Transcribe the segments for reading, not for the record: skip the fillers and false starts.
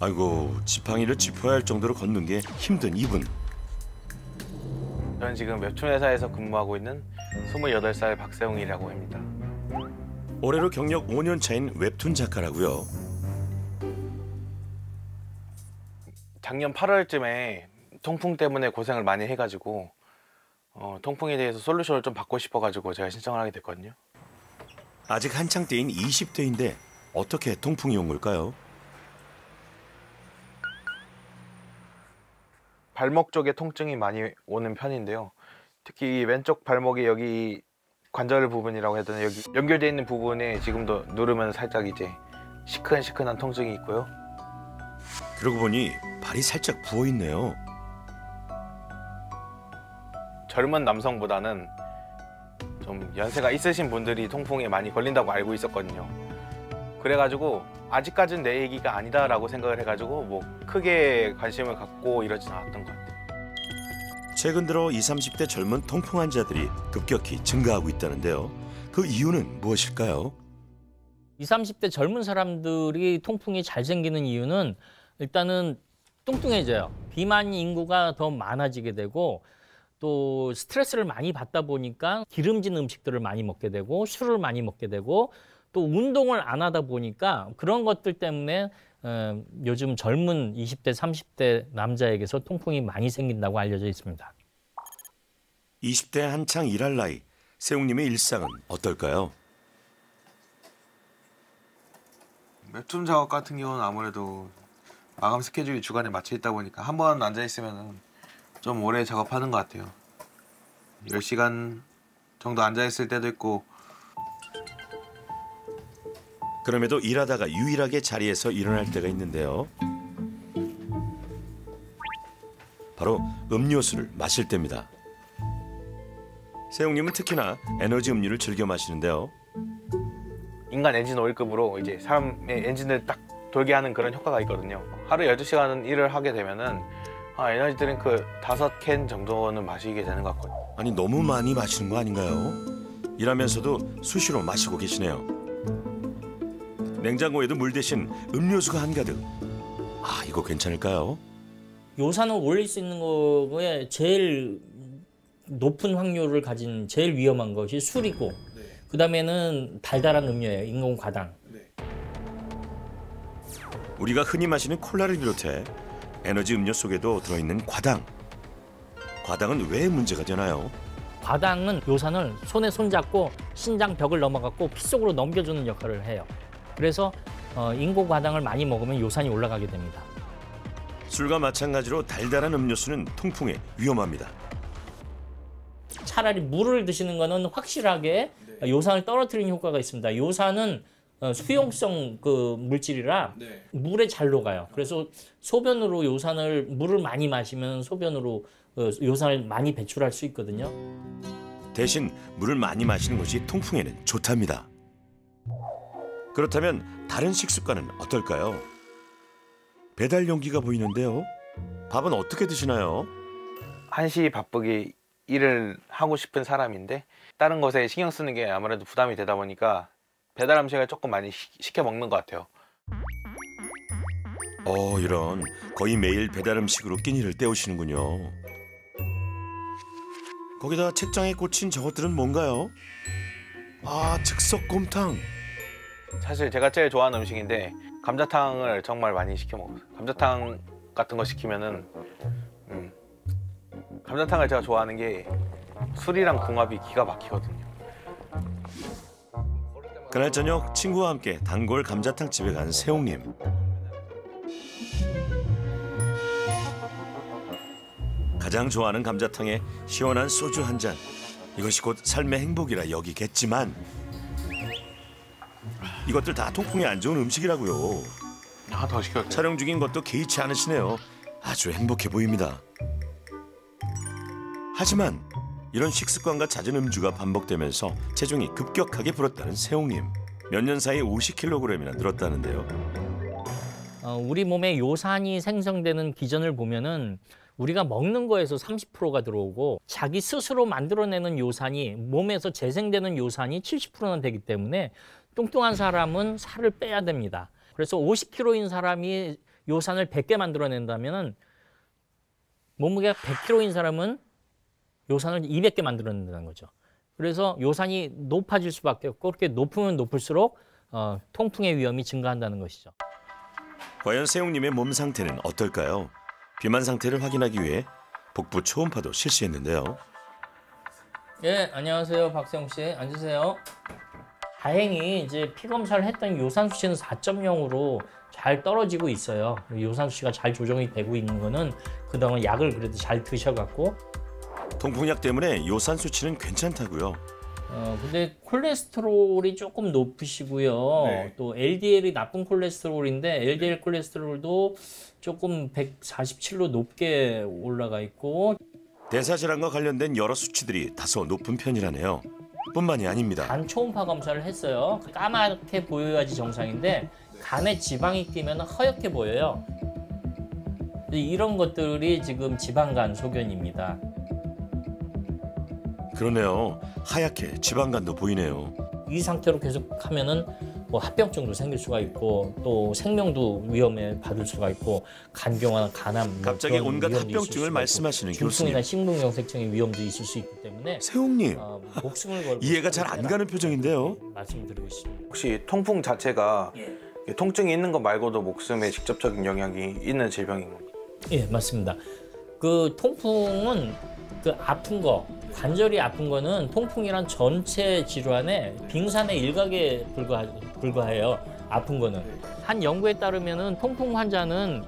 아이고, 지팡이를 짚어야 할 정도로 걷는 게 힘든 이분. 저는 지금 웹툰 회사에서 근무하고 있는 28살 박세웅이라고 합니다. 올해로 경력 5년 차인 웹툰 작가라고요. 작년 8월쯤에 통풍 때문에 고생을 많이 해가지고 통풍에 대해서 솔루션을 좀 받고 싶어가지고 제가 신청을 하게 됐거든요. 아직 한창 때인 20대인데 어떻게 통풍이 온 걸까요? 발목 쪽에 통증이 많이 오는 편인데요. 특히 이 왼쪽 발목에 여기 관절 부분이라고 해야 되나, 여기 연결되어 있는 부분에 지금도 누르면 살짝 이제 시큰시큰한 통증이 있고요. 그러고 보니 발이 살짝 부어 있네요. 젊은 남성보다는 좀 연세가 있으신 분들이 통풍에 많이 걸린다고 알고 있었거든요. 그래가지고 아직까지는 내 얘기가 아니다라고 생각을 해가지고 뭐 크게 관심을 갖고 이러진 않았던 것 같아요. 최근 들어 20, 30대 젊은 통풍 환자들이 급격히 증가하고 있다는데요. 그 이유는 무엇일까요? 20, 30대 젊은 사람들이 통풍이 잘 생기는 이유는 일단은 뚱뚱해져요. 비만 인구가 더 많아지게 되고 또 스트레스를 많이 받다 보니까 기름진 음식들을 많이 먹게 되고 술을 많이 먹게 되고 또 운동을 안 하다 보니까 그런 것들 때문에 요즘 젊은 20대, 30대 남자에게서 통풍이 많이 생긴다고 알려져 있습니다. 20대 한창 일할 나이, 세웅님의 일상은 어떨까요? 웹툰 작업 같은 경우는 아무래도 마감 스케줄이 주간에 맞춰 있다 보니까 한 번 앉아 있으면 좀 오래 작업하는 것 같아요. 10시간 정도 앉아 있을 때도 있고. 그럼에도 일하다가 유일하게 자리에서 일어날 때가 있는데요. 바로 음료수를 마실 때입니다. 세웅님은 특히나 에너지 음료를 즐겨 마시는데요. 인간 엔진 오일급으로 이제 사람의 엔진을 딱 돌게 하는 그런 효과가 있거든요. 하루 12시간 일을 하게 되면은 에너지 드링크 5캔 정도는 마시게 되는 것 같거든요. 아니, 너무 많이 마시는 거 아닌가요? 일하면서도 수시로 마시고 계시네요. 냉장고에도 물 대신 음료수가 한가득. 아, 이거 괜찮을까요? 요산을 올릴 수 있는 거에 제일 높은 확률을 가진 제일 위험한 것이 술이고 그다음에는 달달한 음료예요. 인공 과당. 우리가 흔히 마시는 콜라를 비롯해 에너지 음료 속에도 들어있는 과당. 과당은 왜 문제가 되나요? 과당은 요산을 손에 손잡고 신장 벽을 넘어갔고 피 속으로 넘겨주는 역할을 해요. 그래서 인공 과당을 많이 먹으면 요산이 올라가게 됩니다. 술과 마찬가지로 달달한 음료수는 통풍에 위험합니다. 차라리 물을 드시는 거는 확실하게 요산을 떨어뜨리는 효과가 있습니다. 요산은 수용성 그 물질이라 물에 잘 녹아요. 그래서 소변으로 물을 많이 마시면 소변으로 요산을 많이 배출할 수 있거든요. 대신 물을 많이 마시는 것이 통풍에는 좋답니다. 그렇다면 다른 식습관은 어떨까요? 배달 용기가 보이는데요. 밥은 어떻게 드시나요? 한시 바쁘게 일을 하고 싶은 사람인데 다른 것에 신경 쓰는 게 아무래도 부담이 되다 보니까 배달 음식을 조금 많이 시켜 먹는 것 같아요. 이런 거의 매일 배달 음식으로 끼니를 때우시는군요. 거기다 책장에 꽂힌 저것들은 뭔가요? 아, 즉석곰탕. 사실 제가 제일 좋아하는 음식인데 감자탕을 정말 많이 시켜 먹어요. 감자탕 같은 거 시키면은 감자탕을 제가 좋아하는 게 술이랑 궁합이 기가 막히거든요. 그날 저녁 친구와 함께 단골 감자탕 집에 간 세웅님. 가장 좋아하는 감자탕에 시원한 소주 한 잔. 이것이 곧 삶의 행복이라 여기겠지만 이것들 다 통풍에 안 좋은 음식이라고요. 하나 더 시켜도 돼요? 촬영 중인 것도 개의치 않으시네요. 아주 행복해 보입니다. 하지만 이런 식습관과 잦은 음주가 반복되면서 체중이 급격하게 불었다는 세웅님. 몇 년 사이 50kg이나 늘었다는데요. 우리 몸에 요산이 생성되는 기전을 보면은 우리가 먹는 거에서 30%가 들어오고 자기 스스로 만들어내는 요산이 몸에서 재생되는 요산이 70%나 되기 때문에 뚱뚱한 사람은 살을 빼야 됩니다. 그래서 50kg인 사람이 요산을 100개 만들어낸다면은 몸무게가 100kg인 사람은 요산을 200개 만들어낸다는 거죠. 그래서 요산이 높아질 수밖에 없고 그렇게 높으면 높을수록 통풍의 위험이 증가한다는 것이죠. 과연 세웅님의 몸 상태는 어떨까요? 비만 상태를 확인하기 위해 복부 초음파도 실시했는데요. 예, 안녕하세요. 박세웅 씨. 앉으세요. 다행히 이제 피 검사를 했더니 요산 수치는 4.0으로 잘 떨어지고 있어요. 요산 수치가 잘 조정이 되고 있는 거는 그동안 약을 그래도 잘 드셔갖고. 통풍약 때문에 요산 수치는 괜찮다고요. 근데 콜레스테롤이 조금 높으시고요. 네. 또 LDL이 나쁜 콜레스테롤인데 LDL 콜레스테롤도 조금 147로 높게 올라가 있고 대사질환과 관련된 여러 수치들이 다소 높은 편이라네요. 뿐만이 아닙니다. 간 초음파 검사를 했어요. 까맣게 보여야지 정상인데 간에 지방이 끼면 허옇게 보여요. 이런 것들이 지금 지방간 소견입니다. 그러네요. 하얗게 지방간도 보이네요. 이 상태로 계속 하면은 뭐 합병증도 생길 수가 있고 또 생명도 위험에 받을 수가 있고 간경화나 간암 갑자기 그런 온갖 위험도 있을 합병증을 수가 말씀하시는 있고, 교수님. 중풍이나 심근경색증의 위험도 있을 수 있기 때문에 세웅님, 목숨을 걸고 이해가 잘 안 가는 표정인데요. 말씀드리고 싶습니다. 혹시 통풍 자체가 통증이 있는 것 말고도 목숨에 직접적인 영향이 있는 질병인 건가요? 예, 맞습니다. 그 통풍은 그 아픈 거, 관절이 아픈 거는 통풍이란 전체 질환의 빙산의 일각에 불과해요. 아픈 거는. 한 연구에 따르면은 통풍 환자는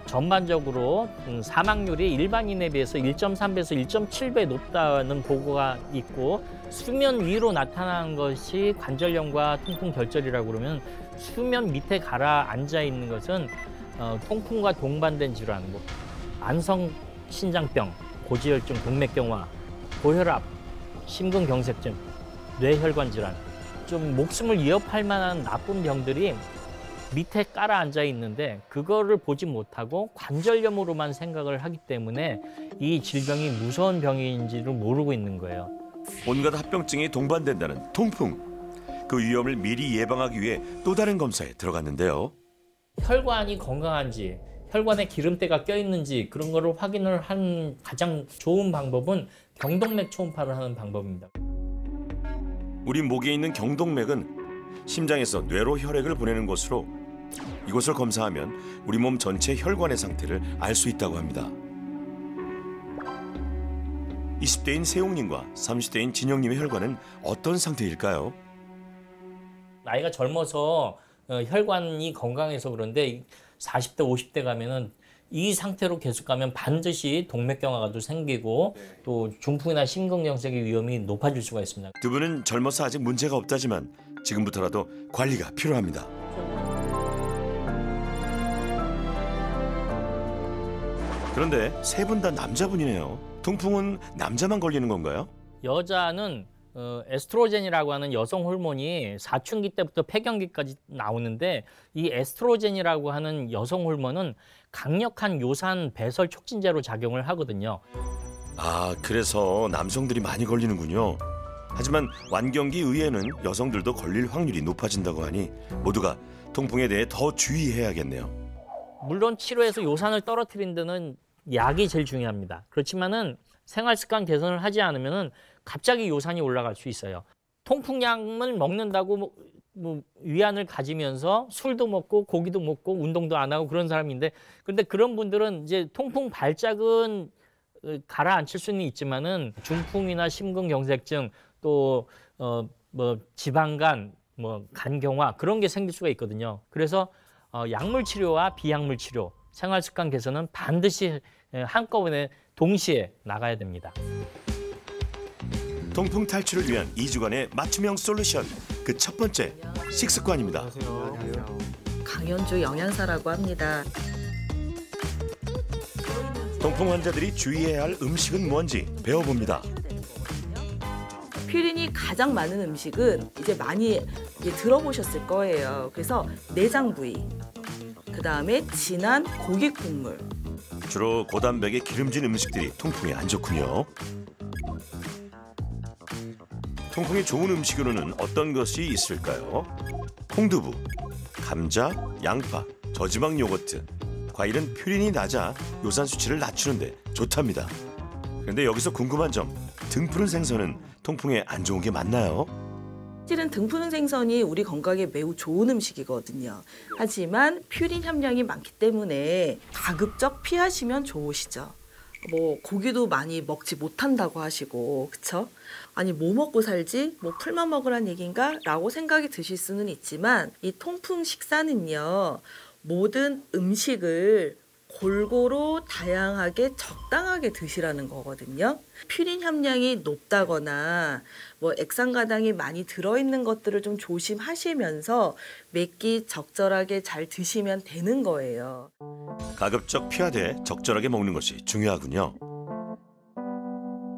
전반적으로 사망률이 일반인에 비해서 1.3배에서 1.7배 높다는 보고가 있고 수면 위로 나타나는 것이 관절염과 통풍 결절이라고 그러면 수면 밑에 가라앉아 있는 것은 통풍과 동반된 질환, 뭐 만성 신장병, 고지혈증, 동맥경화, 고혈압, 심근경색증, 뇌혈관 질환, 좀 목숨을 위협할 만한 나쁜 병들이 밑에 깔아앉아 있는데 그거를 보지 못하고 관절염으로만 생각을 하기 때문에 이 질병이 무서운 병인지를 모르고 있는 거예요. 온갖 합병증이 동반된다는 통풍. 그 위험을 미리 예방하기 위해 또 다른 검사에 들어갔는데요. 혈관이 건강한지, 혈관에 기름때가 껴있는지 그런 거를 확인을 한 가장 좋은 방법은 경동맥 초음파를 하는 방법입니다. 우리 목에 있는 경동맥은 심장에서 뇌로 혈액을 보내는 곳으로 이곳을 검사하면 우리 몸 전체 혈관의 상태를 알 수 있다고 합니다. 20대인 세웅님과 30대인 진영님의 혈관은 어떤 상태일까요? 나이가 젊어서 혈관이 건강해서 그런데 40대, 50대 가면은 이 상태로 계속 가면 반드시 동맥경화가 또 생기고 또 중풍이나 심근경색의 위험이 높아질 수가 있습니다. 두 분은 젊어서 아직 문제가 없다지만 지금부터라도 관리가 필요합니다. 그런데 세 분 다 남자분이네요. 통풍은 남자만 걸리는 건가요? 여자는 에스트로겐이라고 하는 여성 호르몬이 사춘기 때부터 폐경기까지 나오는데 이 에스트로겐이라고 하는 여성 호르몬은 강력한 요산 배설 촉진제로 작용을 하거든요. 아, 그래서 남성들이 많이 걸리는군요. 하지만 완경기 의에는 여성들도 걸릴 확률이 높아진다고 하니 모두가 통풍에 대해 더 주의해야겠네요. 물론 치료해서 요산을 떨어뜨리는 데는 약이 제일 중요합니다. 그렇지만은 생활 습관 개선을 하지 않으면은 갑자기 요산이 올라갈 수 있어요. 통풍약을 먹는다고 뭐 위안을 가지면서 술도 먹고 고기도 먹고 운동도 안 하고 그런 사람인데 근데 그런 분들은 이제 통풍 발작은 가라앉힐 수는 있지만은 중풍이나 심근경색증 또 뭐 지방간 뭐 간경화 그런 게 생길 수가 있거든요. 그래서 약물 치료와 비약물 치료, 생활 습관 개선은 반드시 한꺼번에 동시에 나가야 됩니다. 통풍 탈출을 위한 2주간의 맞춤형 솔루션. 그 첫 번째, 식습관입니다. 강연주 영양사라고 합니다. 통풍 환자들이 주의해야 할 음식은 뭔지 배워봅니다. 퓨린이 가장 많은 음식은 이제 많이 들어보셨을 거예요. 그래서 내장 부위, 그 다음에 진한 고기 국물. 주로 고단백의 기름진 음식들이 통풍에 안 좋군요. 통풍에 좋은 음식으로는 어떤 것이 있을까요? 홍두부, 감자, 양파, 저지방 요거트, 과일은 퓨린이 낮아 요산 수치를 낮추는데 좋답니다. 그런데 여기서 궁금한 점, 등 푸른 생선은 통풍에 안 좋은 게 맞나요? 사실은 등 푸른 생선이 우리 건강에 매우 좋은 음식이거든요. 하지만 퓨린 함량이 많기 때문에 가급적 피하시면 좋으시죠. 뭐 고기도 많이 먹지 못한다고 하시고, 그쵸? 아니 뭐 먹고 살지? 뭐 풀만 먹으란 얘기인가? 라고 생각이 드실 수는 있지만 이 통풍 식사는요, 모든 음식을 골고루 다양하게 적당하게 드시라는 거거든요. 퓨린 함량이 높다거나 뭐 액상가당이 많이 들어있는 것들을 좀 조심하시면서 몇 끼 적절하게 잘 드시면 되는 거예요. 가급적 피하되 적절하게 먹는 것이 중요하군요.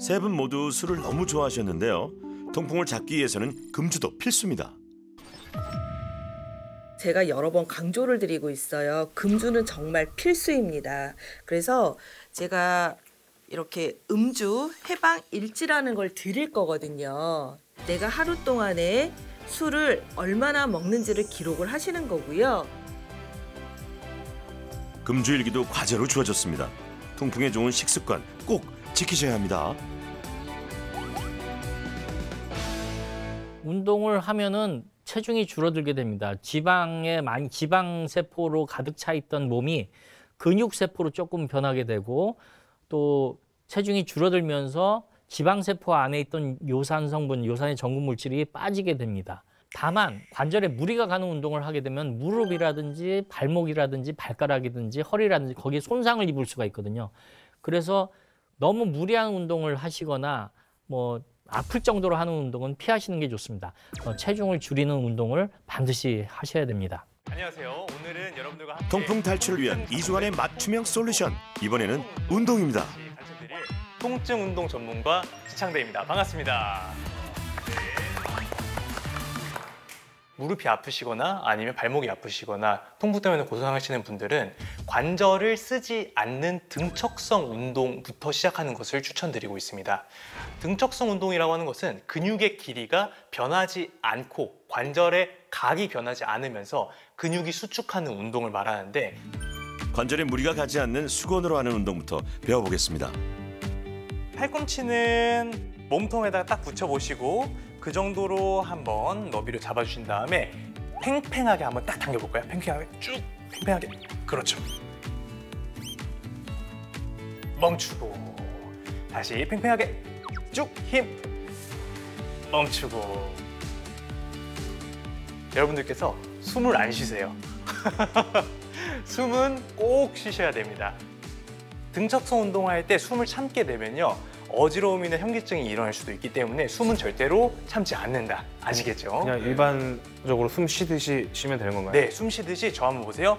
세 분 모두 술을 너무 좋아하셨는데요. 통풍을 잡기 위해서는 금주도 필수입니다. 제가 여러 번 강조를 드리고 있어요. 금주는 정말 필수입니다. 그래서 제가 이렇게 음주 해방 일지라는 걸 드릴 거거든요. 내가 하루 동안에 술을 얼마나 먹는지를 기록을 하시는 거고요. 금주일기도 과제로 주어졌습니다. 통풍에 좋은 식습관 꼭 지키셔야 합니다. 운동을 하면은 체중이 줄어들게 됩니다. 지방 세포로 가득 차 있던 몸이 근육 세포로 조금 변하게 되고, 또 체중이 줄어들면서 지방 세포 안에 있던 요산 성분, 요산의 전구 물질이 빠지게 됩니다. 다만 관절에 무리가 가는 운동을 하게 되면 무릎이라든지 발목이라든지 발가락이든지 허리라든지 거기에 손상을 입을 수가 있거든요. 그래서 너무 무리한 운동을 하시거나 뭐 아플 정도로 하는 운동은 피하시는 게 좋습니다. 체중을 줄이는 운동을 반드시 하셔야 됩니다. 안녕하세요. 오늘은 여러분들과 함께 통풍 탈출을 위한 2주간의 맞춤형 솔루션. 이번에는 운동입니다. 가르쳐드릴 통증 운동 전문가 지창대입니다. 반갑습니다. 무릎이 아프시거나 아니면 발목이 아프시거나 통풍 때문에 고생하시는 분들은 관절을 쓰지 않는 등척성 운동부터 시작하는 것을 추천드리고 있습니다. 등척성 운동이라고 하는 것은 근육의 길이가 변하지 않고 관절의 각이 변하지 않으면서 근육이 수축하는 운동을 말하는데, 관절에 무리가 가지 않는 수건으로 하는 운동부터 배워보겠습니다. 팔꿈치는 몸통에다가 딱 붙여보시고 그 정도로 한번 너비를 잡아주신 다음에 팽팽하게 한번 딱 당겨볼까요? 팽팽하게 쭉, 팽팽하게. 그렇죠. 멈추고 다시 팽팽하게 쭉 힘. 멈추고. 여러분들께서 숨을 안 쉬세요. 숨은 꼭 쉬셔야 됩니다. 등척성 운동할 때 숨을 참게 되면요, 어지러움이나 현기증이 일어날 수도 있기 때문에 숨은 절대로 참지 않는다. 아시겠죠? 그냥 일반적으로 숨 쉬듯이 쉬면 되는 건가요? 네, 숨 쉬듯이 저 한번 보세요.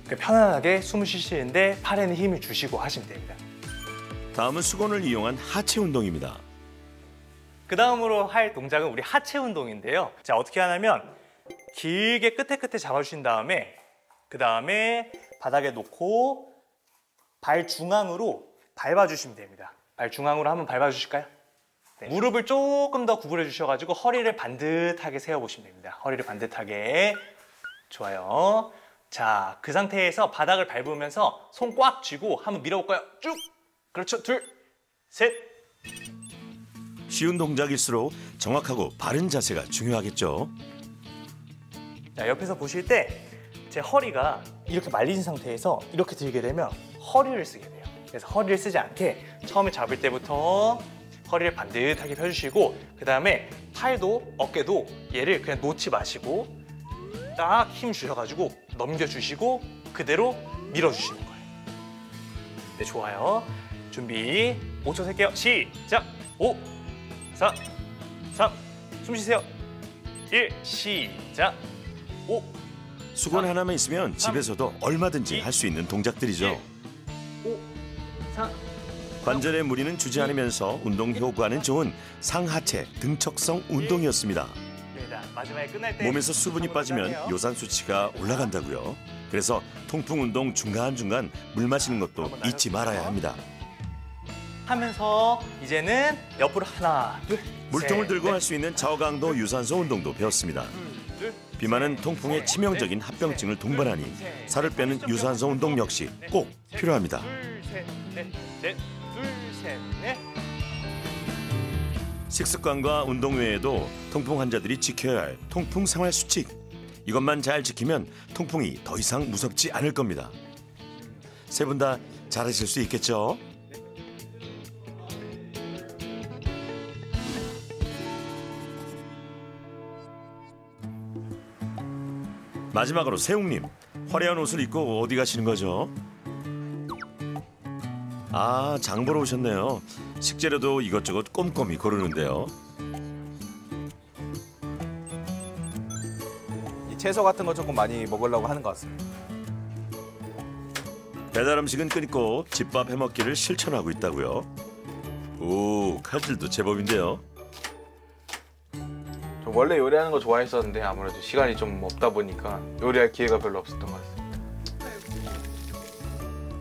편안하게 숨을 쉬시는데 팔에는 힘을 주시고 하시면 됩니다. 다음은 수건을 이용한 하체 운동입니다. 그 다음으로 할 동작은 우리 하체 운동인데요. 자, 어떻게 하냐면 길게 끝에 잡아주신 다음에 그 다음에 바닥에 놓고 발 중앙으로 밟아주시면 됩니다. 발 중앙으로 한번 밟아주실까요? 네. 무릎을 조금 더 구부려 주셔가지고 허리를 반듯하게 세워보시면 됩니다. 허리를 반듯하게. 좋아요. 자, 그 상태에서 바닥을 밟으면서 손 꽉 쥐고 한번 밀어볼까요? 쭉! 그렇죠. 둘, 셋. 쉬운 동작일수록 정확하고 바른 자세가 중요하겠죠. 자, 옆에서 보실 때 제 허리가 이렇게 말린 상태에서 이렇게 들게 되면 허리를 쓰게 돼요. 그래서 허리를 쓰지 않게 처음에 잡을 때부터 허리를 반듯하게 펴주시고, 그 다음에 팔도 어깨도 얘를 그냥 놓지 마시고 딱 힘 주셔가지고 넘겨주시고 그대로 밀어주시는 거예요. 네, 좋아요. 준비 5초 셀게요. 시작. 5, 4, 3, 숨 쉬세요. 1, 시작. 5, 수건 하나만 있으면 집에서도 얼마든지 할 수 있는 동작들이죠. 5, 4, 관절에 무리는 주지 않으면서 운동 효과는 좋은 상하체 등척성 운동이었습니다. 마지막에 끝날 때 몸에서 수분이 빠지면 요산 수치가 올라간다고요. 그래서 통풍 운동 중간중간 물 마시는 것도 잊지 말아야 합니다. 하면서 이제는 옆으로 하나, 둘, 물통을 셋, 들고 넷. 할 수 있는 저강도 유산소 운동도 배웠습니다. 비만은 통풍에 치명적인 합병증을 동반하니 살을 빼는 유산소 운동 역시 꼭 필요합니다. 둘, 셋, 넷, 넷, 둘, 셋, 넷. 식습관과 운동 외에도 통풍 환자들이 지켜야 할 통풍 생활 수칙. 이것만 잘 지키면 통풍이 더 이상 무섭지 않을 겁니다. 세 분 다 잘하실 수 있겠죠? 마지막으로 세웅님, 화려한 옷을 입고 어디 가시는 거죠? 아, 장 보러 오셨네요. 식재료도 이것저것 꼼꼼히 고르는데요. 이 채소 같은 거 조금 많이 먹으려고 하는 것 같습니다. 배달 음식은 끊고 집밥 해먹기를 실천하고 있다고요. 오, 칼질도 제법인데요. 저 원래 요리하는 거 좋아했었는데 아무래도 시간이 좀 없다 보니까 요리할 기회가 별로 없었던 것 같습니다.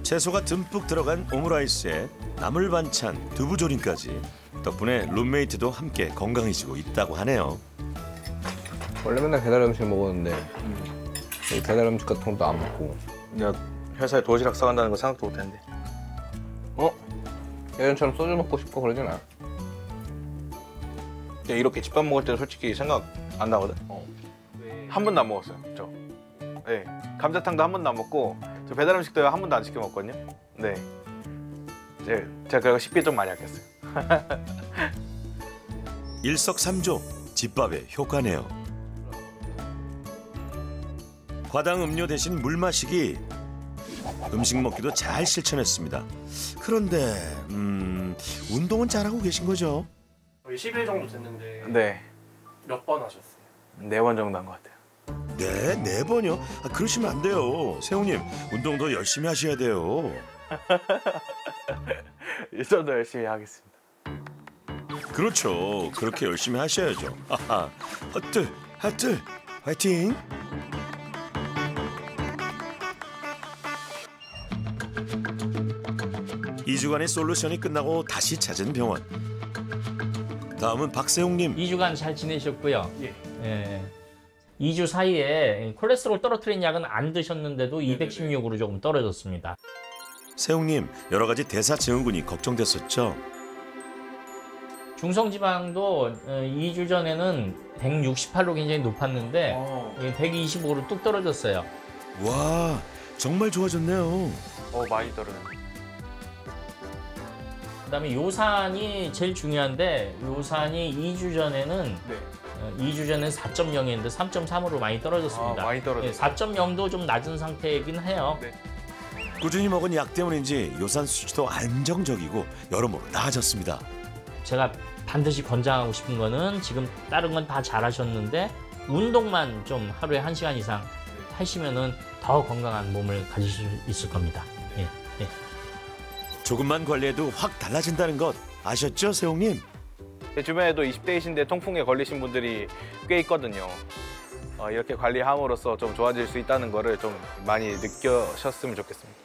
채소가 듬뿍 들어간 오므라이스에 나물 반찬, 두부조림까지 덕분에 룸메이트도 함께 건강해지고 있다고 하네요. 원래 맨날 배달 음식 먹었는데 이 배달 음식 같은 것도 안 먹고 내가 회사에 도시락 싸간다는 거 생각도 못했는데. 예전처럼 소주 먹고 싶고 그러진 않아. 근데 이렇게 집밥 먹을 때는 솔직히 생각 안 나거든. 한 번도 안 먹었어요. 저. 네. 감자탕도 한 번도 안 먹고 저 배달 음식도 한 번도 안 시켜 먹거든요. 네. 제가 그거 식비 좀 많이 아꼈어요. 일석삼조, 집밥의 효과네요. 과당 음료 대신 물 마시기, 음식 먹기도 잘 실천했습니다. 그런데 운동은 잘하고 계신 거죠? 거의 10일 정도 됐는데 네. 몇 번 하셨어요? 4번 정도 한 것 같아요. 네, 4번이요? 아, 그러시면 안 돼요. 세웅님, 운동도 열심히 하셔야 돼요. 이 정도 열심히 하겠습니다. 그렇죠. 그렇게 열심히 하셔야죠. 하하, 헛들, 핫들, 화이팅! 이 주간의 솔루션이 끝나고 다시 찾은 병원. 다음은 박세웅님. 2주간 잘 지내셨고요. 예. 2주 사이에 콜레스테롤 떨어뜨린 약은 안 드셨는데도 216으로 조금 떨어졌습니다. 세웅님, 여러 가지 대사증후군이 걱정됐었죠. 중성지방도 2주 전에는 168로 굉장히 높았는데 125로 뚝 떨어졌어요. 와, 정말 좋아졌네요. 많이 떨어졌네. 그다음에 요산이 제일 중요한데 요산이 2주 전에는 네. 2주 전엔 4.0이었는데 3.3으로 많이 떨어졌습니다. 많이 떨어졌어요. 4.0도 좀 낮은 상태이긴 해요. 네. 꾸준히 먹은 약 때문인지 요산 수치도 안정적이고 여러모로 나아졌습니다. 제가 반드시 권장하고 싶은 거는 지금 다른 건 다 잘하셨는데 운동만 좀 하루에 1시간 이상 하시면은 더 건강한 몸을 가지실 수 있을 겁니다. 예, 예. 조금만 관리해도 확 달라진다는 것 아셨죠, 세웅님? 제 주변에도 20대이신데 통풍에 걸리신 분들이 꽤 있거든요. 이렇게 관리함으로써 좀 좋아질 수 있다는 거를 좀 많이 느끼셨으면 좋겠습니다.